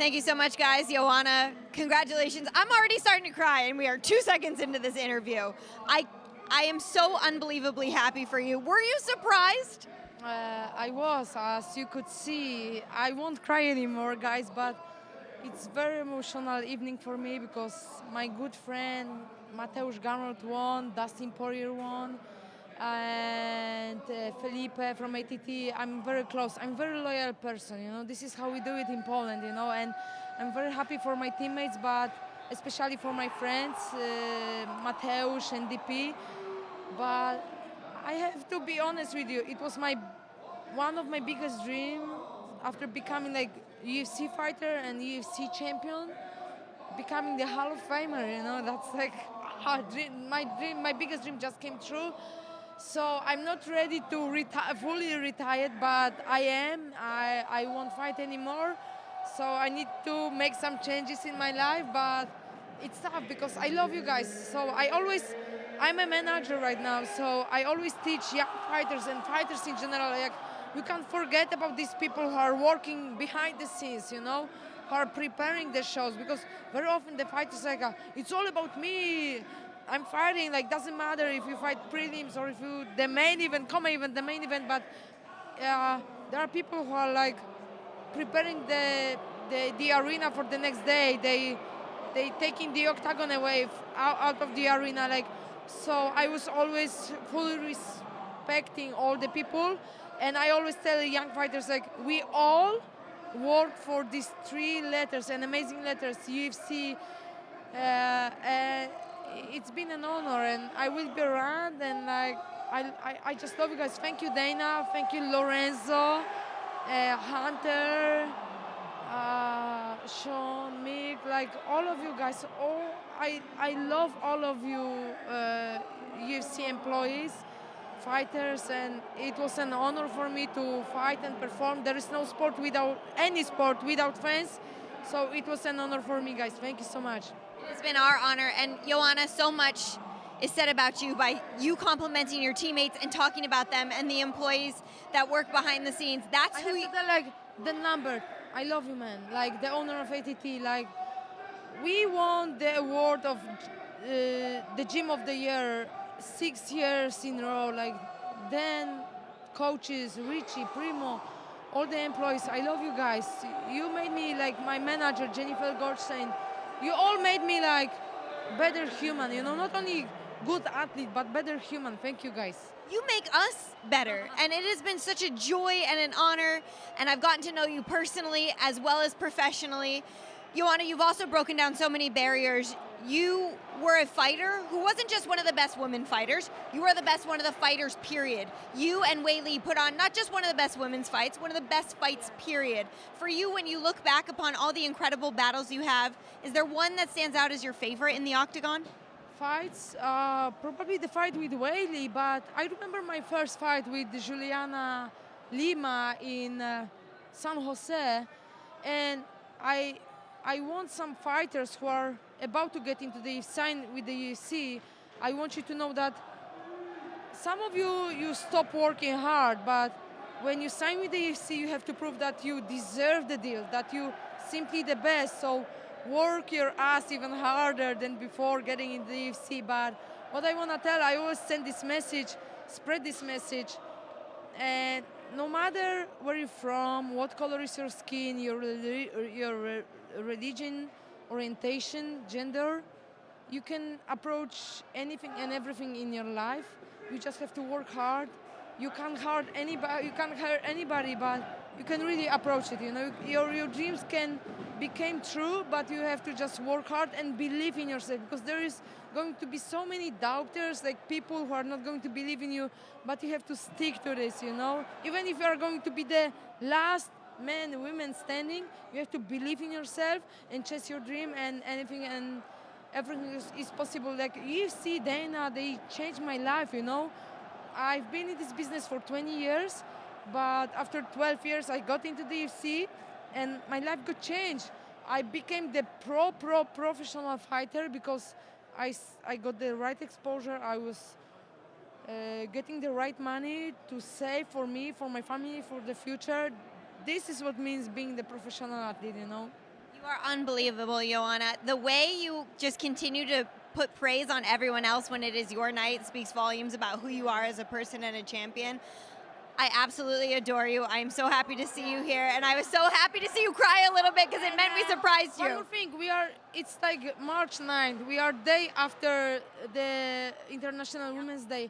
Thank you so much, guys. Joanna, congratulations. I'm already starting to cry, and we are 2 seconds into this interview. I am so unbelievably happy for you. Were you surprised? I was, as you could see. I won't cry anymore, guys, but it's very emotional evening for me because my good friend Mateusz Garnold won, Dustin Poirier won, and Felipe from ATT. I'm very close. I'm a very loyal person, This is how we do it in Poland, and I'm very happy for my teammates, but especially for my friends, Mateusz and DP. But I have to be honest with you. It was one of my biggest dreams after becoming like UFC fighter and UFC champion, becoming the Hall of Famer. That's like a dream. My biggest dream just came true. So I'm not ready to fully retire, but I am. I won't fight anymore. So I need to make some changes in my life, but it's tough because I love you guys. So I'm a manager right now, so I always teach young fighters and fighters in general, like, you can't forget about these people who are working behind the scenes, who are preparing the shows, because very often the fighters like, it's all about me. I'm fighting, like, doesn't matter if you fight prelims or if you the main event, the main event, but there are people who are like preparing the arena for the next day. They taking the octagon away out of the arena, like. So I was always fully respecting all the people, and I always tell the young fighters, like, we all work for these 3 letters and amazing letters, UFC. And it's been an honor, and I will be around, and like I just love you guys. Thank you, Dana. Thank you, Lorenzo, Hunter, Sean, Mick, like all of you guys. I love all of you UFC employees, fighters, and it was an honor for me to fight and perform. There is no sport without fans, so it was an honor for me, guys. Thank you so much. It's been our honor, and Joanna, so much is said about you by you complimenting your teammates and talking about them and the employees that work behind the scenes. That's who you... Like, the number. I love you, man. Like, the owner of ATT, like, we won the award of the Gym of the Year 6 years in a row. Like, then coaches, Richie, Primo, all the employees, I love you guys. You made me, like, my manager, Jennifer Goldstein. You all made me, like, better human, not only good athlete, but better human. Thank you, guys. You make us better, and it has been such a joy and an honor, and I've gotten to know you personally as well as professionally. Joanna, you've also broken down so many barriers. You were a fighter who wasn't just one of the best women fighters, you were the best one of the fighters, period. You and Wei Li put on not just one of the best women's fights, one of the best fights, period. For you, when you look back upon all the incredible battles you have, is there one that stands out as your favorite in the octagon? Fights, probably the fight with Wei Li, but I remember my first fight with Juliana Lima in San Jose, and I want some fighters who are about to get into the sign with the UFC. I want you to know that some of you stop working hard, but when you sign with the UFC, you have to prove that you deserve the deal, that you simply the best. So work your ass even harder than before getting into the UFC. But what I want to tell, I always send this message, spread this message, and no matter where you're from, what color is your skin, your religion, orientation, gender, you can approach anything and everything in your life. You just have to work hard. You can't hurt anybody, but you can really approach it. Your dreams can become true, but you have to just work hard and believe in yourself, because there is going to be so many doubters, like people who are not going to believe in you, but you have to stick to this. Even if you are going to be the last men, women standing, you have to believe in yourself and chase your dream, and everything is possible. Like UFC, Dana, they changed my life. I've been in this business for 20 years, but after 12 years, I got into the UFC, and my life got changed. I became the professional fighter because I got the right exposure. I was getting the right money to save for me, for my family, for the future. This is what means being the professional athlete. You You are unbelievable, Joanna. The way you just continue to put praise on everyone else when it is your night speaks volumes about who you are as a person and a champion. I absolutely adore you. I'm so happy to see you here, and I was so happy to see you cry a little bit because it meant we surprised you. One more thing, it's like March 9th. We are day after the International Women's Day.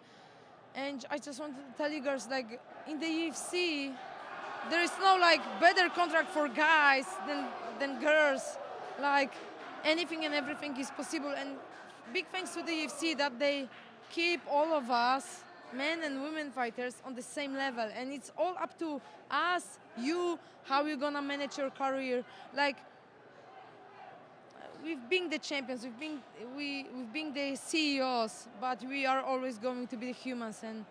And I just want to tell you girls, like, in the UFC, there is no, like, better contract for guys than girls. Like, anything and everything is possible. And big thanks to the UFC that they keep all of us, men and women fighters, on the same level. And it's all up to us, you, how you're gonna manage your career. Like, we've been the champions, we've been the CEOs, but we are always going to be the humans, and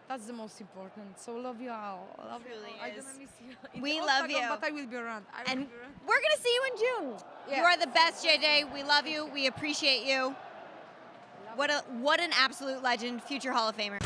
that's the most important. So love you all. Love you all. I'm gonna miss you. We love you. But I will be around. And we're gonna see you in June. Yeah. You are the best, JJ. We love you. We appreciate you. What an absolute legend, future Hall of Famer.